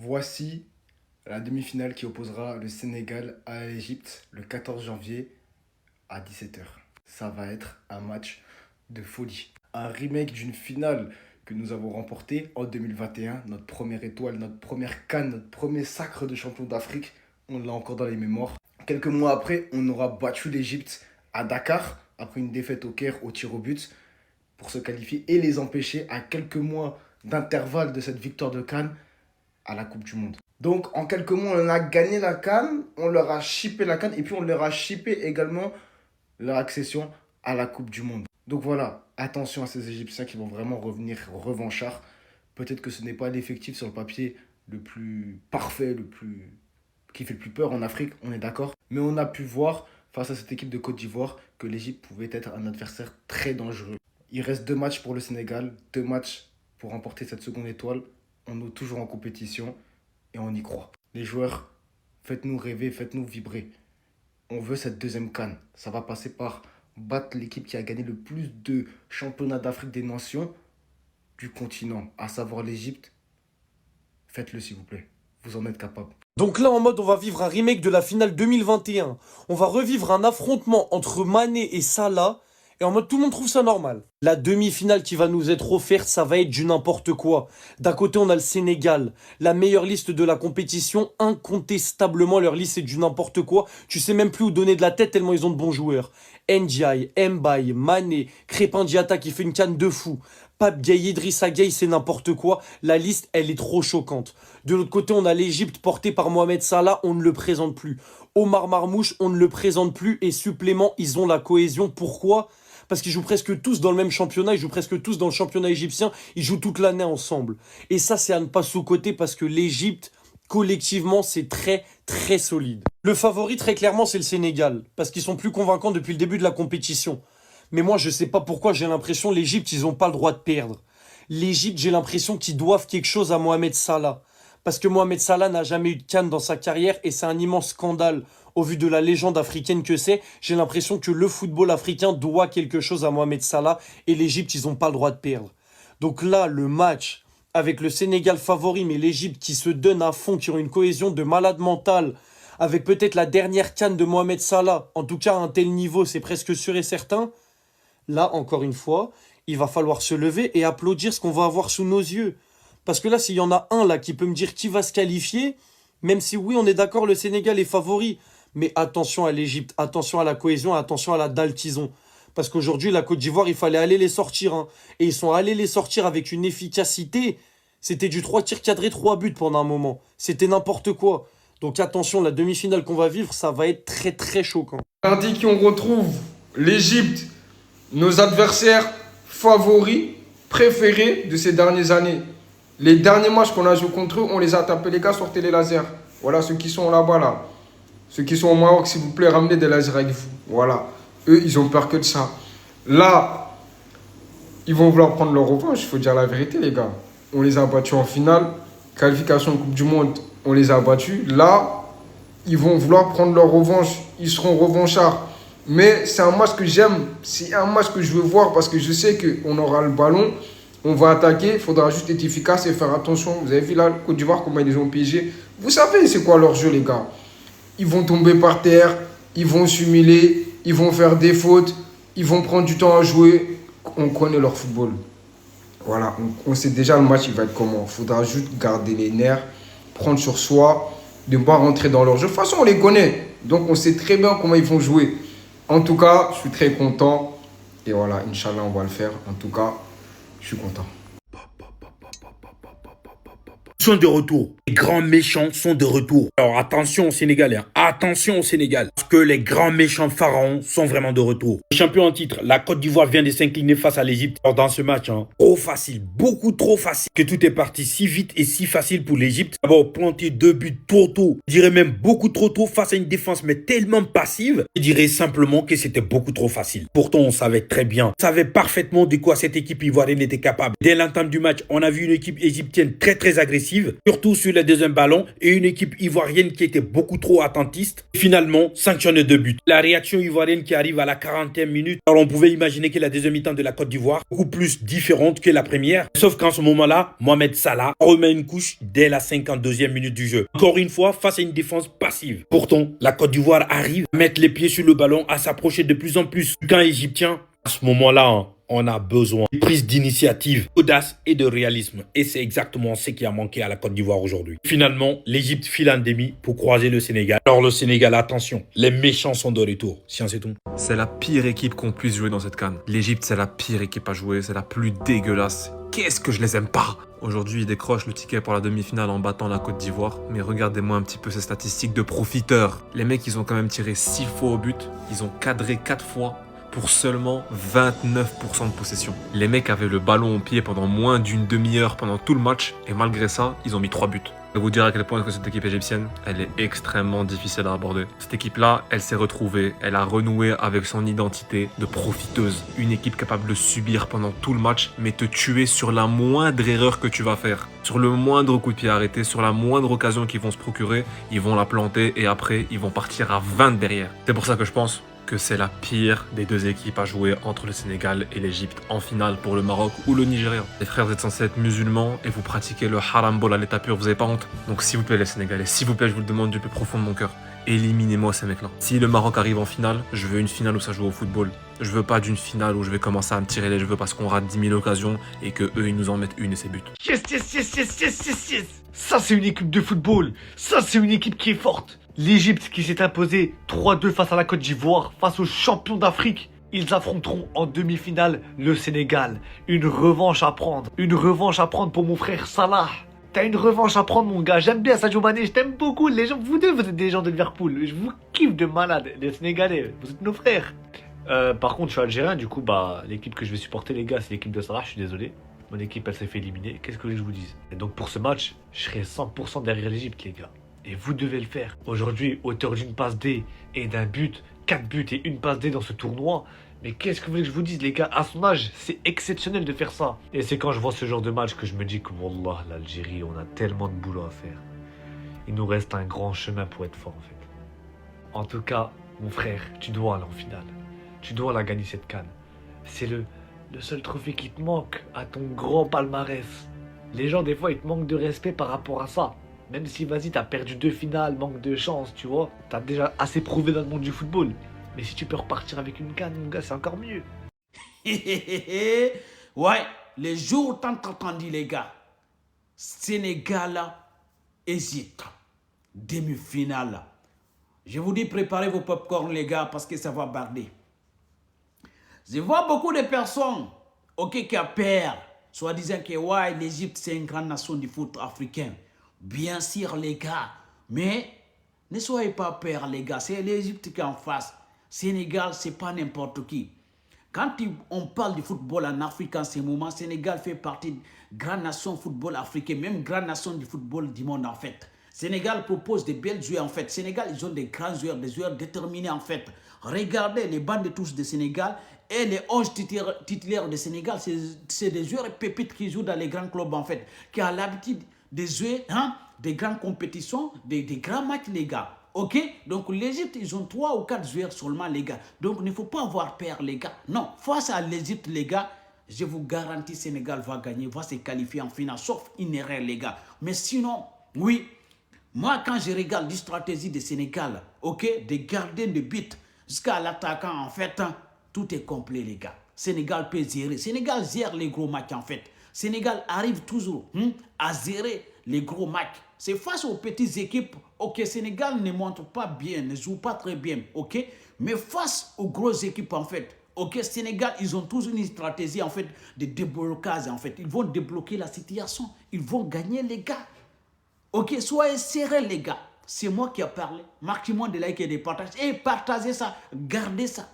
Voici la demi-finale qui opposera le Sénégal à l'Égypte le 14 janvier à 17 h. Ça va être un match de folie. Un remake d'une finale que nous avons remportée en 2021. Notre première étoile, notre première CAN, notre premier sacre de champion d'Afrique. On l'a encore dans les mémoires. Quelques mois après, on aura battu l'Égypte à Dakar après une défaite au Caire au tir au but pour se qualifier et les empêcher à quelques mois d'intervalle de cette victoire de CAN à la Coupe du Monde. Donc en quelques mois, on a gagné la CAN, on leur a chippé la CAN et puis on leur a chippé également leur accession à la Coupe du Monde. Donc voilà, attention à ces Égyptiens qui vont vraiment revenir revanchards. Peut-être que ce n'est pas l'effectif sur le papier le plus parfait, qui fait le plus peur en Afrique, on est d'accord. Mais on a pu voir face à cette équipe de Côte d'Ivoire que l'Égypte pouvait être un adversaire très dangereux. Il reste 2 matchs pour le Sénégal, 2 matchs pour remporter cette seconde étoile. On est toujours en compétition et on y croit. Les joueurs, faites-nous rêver, faites-nous vibrer. On veut cette deuxième CAN. Ça va passer par battre l'équipe qui a gagné le plus de championnats d'Afrique des Nations du continent, à savoir l'Égypte. Faites-le s'il vous plaît. Vous en êtes capable. Donc là, en mode, on va vivre un remake de la finale 2021. On va revivre un affrontement entre Mané et Salah. Et en mode, tout le monde trouve ça normal. La demi-finale qui va nous être offerte, ça va être du n'importe quoi. D'un côté, on a le Sénégal. La meilleure liste de la compétition. Incontestablement, leur liste, c'est du n'importe quoi. Tu sais même plus où donner de la tête tellement ils ont de bons joueurs. Ndiaye, Mbaye, Mané, Crépin Diatta qui fait une canne de fou. Pape Gueye, Idrissa Gueye, c'est n'importe quoi. La liste, elle est trop choquante. De l'autre côté, on a l'Égypte portée par Mohamed Salah, on ne le présente plus. Omar Marmouche, on ne le présente plus. Et supplément, ils ont la cohésion. Pourquoi ? Parce qu'ils jouent presque tous dans le même championnat, ils jouent presque tous dans le championnat égyptien, ils jouent toute l'année ensemble. Et ça, c'est à ne pas sous-coter parce que l'Égypte, collectivement, c'est très, très solide. Le favori, très clairement, c'est le Sénégal, parce qu'ils sont plus convaincants depuis le début de la compétition. Mais moi, je sais pas pourquoi, j'ai l'impression l'Égypte, ils n'ont pas le droit de perdre. L'Égypte, j'ai l'impression qu'ils doivent quelque chose à Mohamed Salah. Parce que Mohamed Salah n'a jamais eu de CAN dans sa carrière et c'est un immense scandale. Au vu de la légende africaine que c'est, j'ai l'impression que le football africain doit quelque chose à Mohamed Salah et l'Égypte, ils n'ont pas le droit de perdre. Donc là, le match avec le Sénégal favori, mais l'Égypte qui se donne à fond, qui ont une cohésion de malade mental, avec peut-être la dernière CAN de Mohamed Salah, en tout cas à un tel niveau, c'est presque sûr et certain. Là, encore une fois, il va falloir se lever et applaudir ce qu'on va avoir sous nos yeux. Parce que là, s'il y en a un là qui peut me dire qui va se qualifier, même si oui, on est d'accord, le Sénégal est favori. Mais attention à l'Égypte, attention à la cohésion, attention à la dalle qu'ils ont. Parce qu'aujourd'hui, la Côte d'Ivoire, il fallait aller les sortir. Hein. Et ils sont allés les sortir avec une efficacité. C'était du 3 tirs cadrés, 3 buts pendant un moment. C'était n'importe quoi. Donc attention, la demi-finale qu'on va vivre, ça va être très très choquant. Tandis qu'on retrouve l'Égypte, nos adversaires favoris, préférés de ces dernières années. Les derniers matchs qu'on a joué contre eux, on les a tapés, les gars, sortez les lasers. Voilà, ceux qui sont là-bas, là. Ceux qui sont au Maroc, s'il vous plaît, ramenez des lasers avec vous. Voilà. Eux, ils ont peur que de ça. Là, ils vont vouloir prendre leur revanche. Il faut dire la vérité, les gars. On les a battus en finale. Qualification de Coupe du Monde, on les a battus. Là, ils vont vouloir prendre leur revanche. Ils seront revanchards. Mais c'est un match que j'aime. C'est un match que je veux voir parce que je sais qu'on aura le ballon. On va attaquer. Il faudra juste être efficace et faire attention. Vous avez vu là, Côte d'Ivoire, comment ils les ont piégés. Vous savez c'est quoi leur jeu, les gars. Ils vont tomber par terre, ils vont s'humilier, ils vont faire des fautes, ils vont prendre du temps à jouer. On connaît leur football. Voilà, on sait déjà le match, il va être comment. Il faudra juste garder les nerfs, prendre sur soi, de ne pas rentrer dans leur jeu. De toute façon, on les connaît. Donc, on sait très bien comment ils vont jouer. En tout cas, je suis très content. Et voilà, Inch'Allah, on va le faire. En tout cas, je suis content. Sont de retour. Les grands méchants sont de retour. Alors attention aux Sénégalais, hein. Attention au Sénégal. Parce que les grands méchants pharaons sont vraiment de retour. Champion en titre, la Côte d'Ivoire vient de s'incliner face à l'Égypte. Alors dans ce match, hein, trop facile, beaucoup trop facile. Que tout est parti si vite et si facile pour l'Égypte. D'abord planter 2 buts trop tôt. Je dirais même beaucoup trop tôt face à une défense mais tellement passive. Je dirais simplement que c'était beaucoup trop facile. Pourtant on savait très bien, on savait parfaitement de quoi cette équipe ivoirienne était capable. Dès l'entame du match, on a vu une équipe égyptienne très très agressive. Surtout sur les deuxièmes ballons et une équipe ivoirienne qui était beaucoup trop attentiste. Finalement, 5 enchaîne 2 buts. La réaction ivoirienne qui arrive à la 40e minute. Alors on pouvait imaginer que la deuxième mi-temps de la Côte d'Ivoire beaucoup plus différente que la première. Sauf qu'en ce moment-là, Mohamed Salah remet une couche dès la 52e minute du jeu. Encore une fois, face à une défense passive. Pourtant, la Côte d'Ivoire arrive à mettre les pieds sur le ballon, à s'approcher de plus en plus du camp égyptien. À ce moment-là, on a besoin de prise d'initiative, d'audace et de réalisme. Et c'est exactement ce qui a manqué à la Côte d'Ivoire aujourd'hui. Finalement, l'Égypte file en demi pour croiser le Sénégal. Alors le Sénégal, attention, les méchants sont de retour. Science et tout. C'est la pire équipe qu'on puisse jouer dans cette CAN. L'Égypte, c'est la pire équipe à jouer, c'est la plus dégueulasse. Qu'est-ce que je les aime pas! Aujourd'hui, ils décrochent le ticket pour la demi-finale en battant la Côte d'Ivoire. Mais regardez-moi un petit peu ces statistiques de profiteurs. Les mecs, ils ont quand même tiré 6 fois au but. Ils ont cadré 4 fois pour seulement 29% de possession. Les mecs avaient le ballon au pied pendant moins d'une demi-heure pendant tout le match. Et malgré ça, ils ont mis 3 buts. Je vais vous dire à quel point est-ce que cette équipe égyptienne, elle est extrêmement difficile à aborder. Cette équipe-là, elle s'est retrouvée, elle a renoué avec son identité de profiteuse. Une équipe capable de subir pendant tout le match, mais te tuer sur la moindre erreur que tu vas faire. Sur le moindre coup de pied arrêté, sur la moindre occasion qu'ils vont se procurer, ils vont la planter et après, ils vont partir à 20 derrière. C'est pour ça que je pense que c'est la pire des deux équipes à jouer entre le Sénégal et l'Égypte en finale pour le Maroc ou le Nigeria. Les frères, vous êtes censés être musulmans et vous pratiquez le haram ball à l'état pur, vous avez pas honte? Donc s'il vous plaît les Sénégalais, s'il vous plaît, je vous le demande du plus profond de mon cœur, éliminez-moi ces mecs-là. Si le Maroc arrive en finale, je veux une finale où ça joue au football. Je veux pas d'une finale où je vais commencer à me tirer les cheveux parce qu'on rate 10 000 occasions et que eux ils nous en mettent une et c'est but. Yes, yes, yes, yes, yes, yes, yes. Ça, c'est une équipe de football. Ça, c'est une équipe qui est forte. L'Égypte qui s'est imposée 3-2 face à la Côte d'Ivoire, face aux champions d'Afrique. Ils affronteront en demi-finale le Sénégal. Une revanche à prendre. Une revanche à prendre pour mon frère Salah. T'as une revanche à prendre, mon gars. J'aime bien Sadio Mané, je t'aime beaucoup. Les gens, vous deux, vous êtes des gens de Liverpool. Je vous kiffe de malade. Les Sénégalais, vous êtes nos frères. Par contre, je suis algérien, du coup, l'équipe que je vais supporter, les gars, c'est l'équipe de Salah. Je suis désolé. Mon équipe, elle s'est fait éliminer. Qu'est-ce que je vous dise? Et donc, pour ce match, je serai 100% derrière l'Égypte, les gars. Et vous devez le faire. Aujourd'hui, auteur d'une passe D et d'un but, 4 buts et une passe D dans ce tournoi. Mais qu'est-ce que vous voulez que je vous dise, les gars? À son âge, c'est exceptionnel de faire ça. Et c'est quand je vois ce genre de match que je me dis que, wallah, l'Algérie, on a tellement de boulot à faire. Il nous reste un grand chemin pour être fort, en fait. En tout cas, mon frère, tu dois aller en finale. Tu dois la gagner, cette CAN. C'est le seul trophée qui te manque à ton grand palmarès. Les gens, des fois, ils te manquent de respect par rapport à ça. Même si, vas-y, t'as perdu 2 finales, manque de chance, tu vois. T'as déjà assez prouvé dans le monde du football. Mais si tu peux repartir avec une CAN, mon gars, c'est encore mieux. Ouais, les jours tant attendus, les gars. Sénégal, Égypte. Demi-finale. Je vous dis, préparez vos popcorn, les gars, parce que ça va barder. Je vois beaucoup de personnes, qui ont peur, soit disant que ouais, l'Égypte, c'est une grande nation du foot africain. Bien sûr, les gars, mais ne soyez pas peur, les gars. C'est l'Égypte qui est en face. Sénégal, c'est pas n'importe qui. Quand on parle du football en Afrique en ce moment, Sénégal fait partie de grande nation football africain, même grande nation du football du monde en fait. Sénégal propose des belles joueurs en fait. Sénégal, ils ont des grands joueurs, des joueurs déterminés en fait. Regardez les bandes de touche de Sénégal et les 11 titulaires de Sénégal, c'est des joueurs pépites qui jouent dans les grands clubs en fait, qui ont l'habitude de jouer des grandes compétitions, des grands matchs les gars. Ok? Donc l'Égypte, ils ont 3 ou 4 joueurs seulement les gars. Donc il ne faut pas avoir peur les gars. Non, face à l'Égypte les gars, je vous garantis Sénégal va gagner, va se qualifier en finale, sauf une erreur les gars. Mais sinon, oui, moi quand je regarde la stratégie de Sénégal, des gardiens de but jusqu'à l'attaquant en fait, tout est complet les gars. Sénégal peut gérer. Sénégal gère les gros matchs en fait. Sénégal arrive toujours à gérer les gros matchs. C'est face aux petites équipes, Sénégal ne montre pas bien, ne joue pas très bien, mais face aux grosses équipes en fait, Sénégal, ils ont toujours une stratégie en fait de déblocage en fait. Ils vont débloquer la situation, ils vont gagner les gars. Soyez serrés les gars. C'est moi qui ai parlé. Maximum de likes et de partages. Et partagez ça, gardez ça.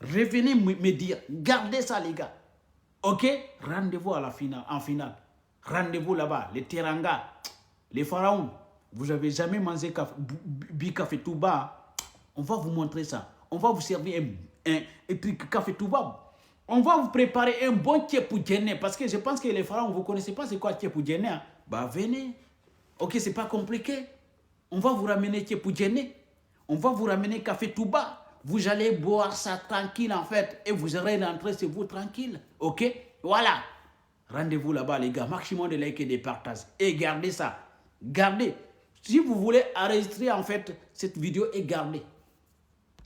Revenez me dire, gardez ça les gars. Rendez-vous à la finale, en finale. Rendez-vous là-bas, les Teranga, les pharaons. Vous n'avez jamais mangé café tout bas. On va vous montrer ça. On va vous servir un truc café tout bas. On va vous préparer un bon tchepou djenne. Parce que je pense que les pharaons, vous ne connaissez pas c'est quoi tchepou djenne. Venez. C'est pas compliqué. On va vous ramener tchepou djenne. On va vous ramener café tout bas. Vous allez boire ça tranquille en fait. Et vous aurez rentré chez vous tranquille. Ok? Voilà. Rendez-vous là-bas les gars. Maximum de likes et de partages. Et gardez ça. Gardez. Si vous voulez enregistrer en fait cette vidéo et gardez.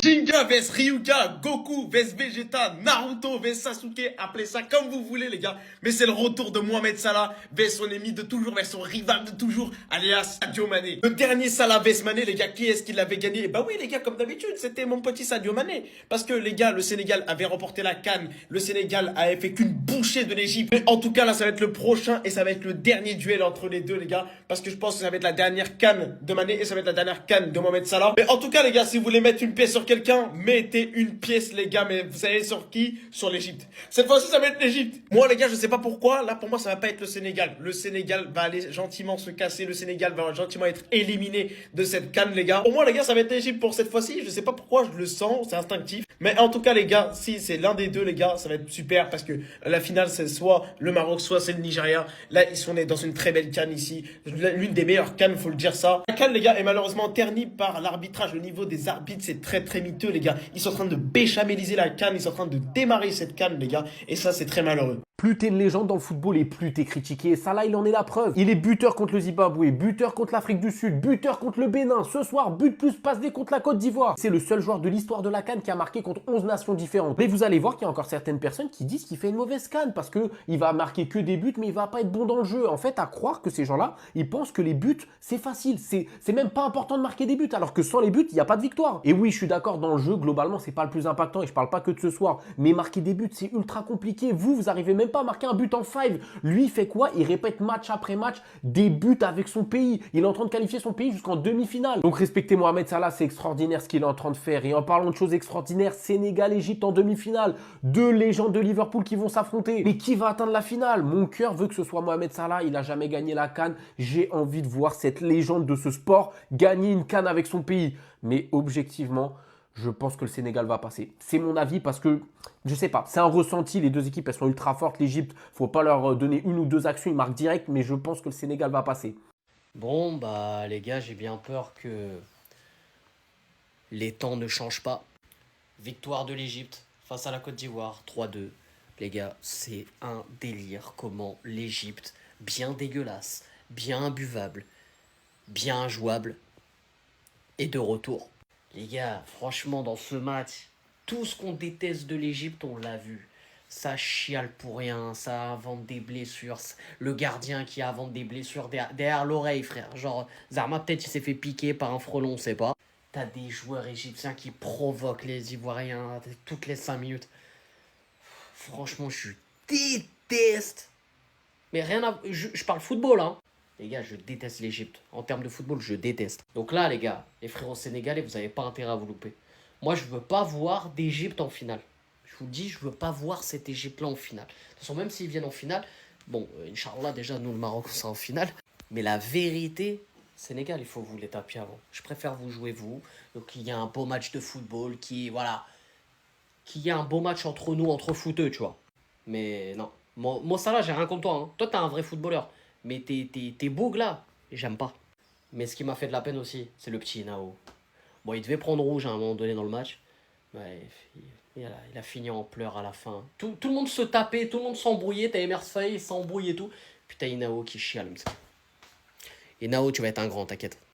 Jinga vs Ryuga, Goku vs Vegeta, Naruto vs Sasuke, appelez ça comme vous voulez les gars. Mais c'est le retour de Mohamed Salah vs son ennemi de toujours, vers son rival de toujours, alias Sadio Mané. Le dernier Salah vs Mané les gars, qui est-ce qui l'avait gagné? Bah oui les gars, comme d'habitude, c'était mon petit Sadio Mané. Parce que les gars, le Sénégal avait remporté la CAN, le Sénégal avait fait qu'une bouchée de l'Égypte. Mais en tout cas là, ça va être le prochain et ça va être le dernier duel entre les deux les gars. Parce que je pense que ça va être la dernière CAN de Mané et ça va être la dernière CAN de Mohamed Salah. Mais en tout cas les gars, si vous voulez mettre une pièce sur quelqu'un, mettez une pièce les gars, mais vous savez sur qui? Sur l'Égypte. Cette fois-ci ça va être l'Égypte. Moi les gars, je sais pas pourquoi, là pour moi ça va pas être le Sénégal. Le Sénégal va aller gentiment se casser, le Sénégal va gentiment être éliminé de cette CAN les gars. Pour moi les gars, ça va être l'Égypte pour cette fois-ci, je sais pas pourquoi, je le sens, c'est instinctif. Mais en tout cas les gars, si c'est l'un des deux les gars, ça va être super parce que la finale c'est soit le Maroc, soit c'est le Nigeria. Là ils sont dans une très belle CAN ici, l'une des meilleures CAN, faut le dire ça. La CAN les gars est malheureusement ternie par l'arbitrage. Le niveau des arbitres c'est très miteux les gars. Ils sont en train de béchameliser la CAN, ils sont en train de démarrer cette CAN les gars, et ça c'est très malheureux. Plus t'es une légende dans le football et plus t'es critiqué. Salah, il en est la preuve. Il est buteur contre le Zimbabwe, buteur contre l'Afrique du Sud, buteur contre le Bénin. Ce soir, but plus passe D contre la Côte d'Ivoire. C'est le seul joueur de l'histoire de la CAN qui a marqué contre 11 nations différentes. Mais vous allez voir qu'il y a encore certaines personnes qui disent qu'il fait une mauvaise CAN parce que il va marquer que des buts mais il va pas être bon dans le jeu. En fait, à croire que ces gens-là, ils pensent que les buts, c'est facile. C'est même pas important de marquer des buts alors que sans les buts, il n'y a pas de victoire. Et oui, je suis d'accord, dans le jeu, globalement, c'est pas le plus impactant et je parle pas que de ce soir. Mais marquer des buts, c'est ultra compliqué. Vous arrivez même pas à marquer un but en 5. Lui, il fait quoi? Il répète match après match des buts avec son pays. Il est en train de qualifier son pays jusqu'en demi-finale. Donc respectez Mohamed Salah, c'est extraordinaire ce qu'il est en train de faire. Et en parlant de choses extraordinaires, Sénégal-Égypte en demi-finale. Deux légendes de Liverpool qui vont s'affronter. Mais qui va atteindre la finale? Mon cœur veut que ce soit Mohamed Salah. Il n'a jamais gagné la CAN. J'ai envie de voir cette légende de ce sport gagner une CAN avec son pays. Mais objectivement, je pense que le Sénégal va passer. C'est mon avis parce que, je sais pas, c'est un ressenti. Les deux équipes, elles sont ultra fortes. L'Égypte, faut pas leur donner une ou deux actions. Ils marquent direct, mais je pense que le Sénégal va passer. Bon, bah les gars, j'ai bien peur que les temps ne changent pas. Victoire de l'Égypte face à la Côte d'Ivoire, 3-2. Les gars, c'est un délire comment l'Égypte, bien dégueulasse, bien imbuvable, bien injouable, est de retour. Les gars, franchement, dans ce match, tout ce qu'on déteste de l'Égypte, on l'a vu. Ça chiale pour rien, ça invente des blessures. Le gardien qui invente des blessures derrière l'oreille, frère. Genre, Zarma, peut-être il s'est fait piquer par un frelon, on sait pas. T'as des joueurs égyptiens qui provoquent les Ivoiriens toutes les 5 minutes. Franchement, je déteste. Mais rien à... Je parle football, hein. Les gars, je déteste l'Égypte. En termes de football, je déteste. Donc là, les gars, les frérots sénégalais, vous n'avez pas intérêt à vous louper. Moi, je veux pas voir d'Égypte en finale. Je vous le dis, je veux pas voir cette Égypte-là en finale. De toute façon, même s'ils viennent en finale, bon, Inch'Allah, déjà, nous, le Maroc, on sera en finale. Mais la vérité, Sénégal, il faut vous les taper avant. Je préfère vous jouer, vous. Donc, il y a un beau match de football qui, voilà, qu'il y a un beau match entre nous, entre footeux, tu vois. Mais non. Moi, ça là, j'ai rien contre toi. Hein. Toi, t'es un vrai footballeur. Mais tes bougs là, j'aime pas. Mais ce qui m'a fait de la peine aussi, c'est le petit Nao. Bon, il devait prendre rouge à un moment donné dans le match. Ouais, il a fini en pleurs à la fin. Tout le monde se tapait, tout le monde s'embrouillait. T'as Emers Faye, il s'embrouille et tout. Puis t'as Inao qui chiale. Et Nao, tu vas être un grand, t'inquiète.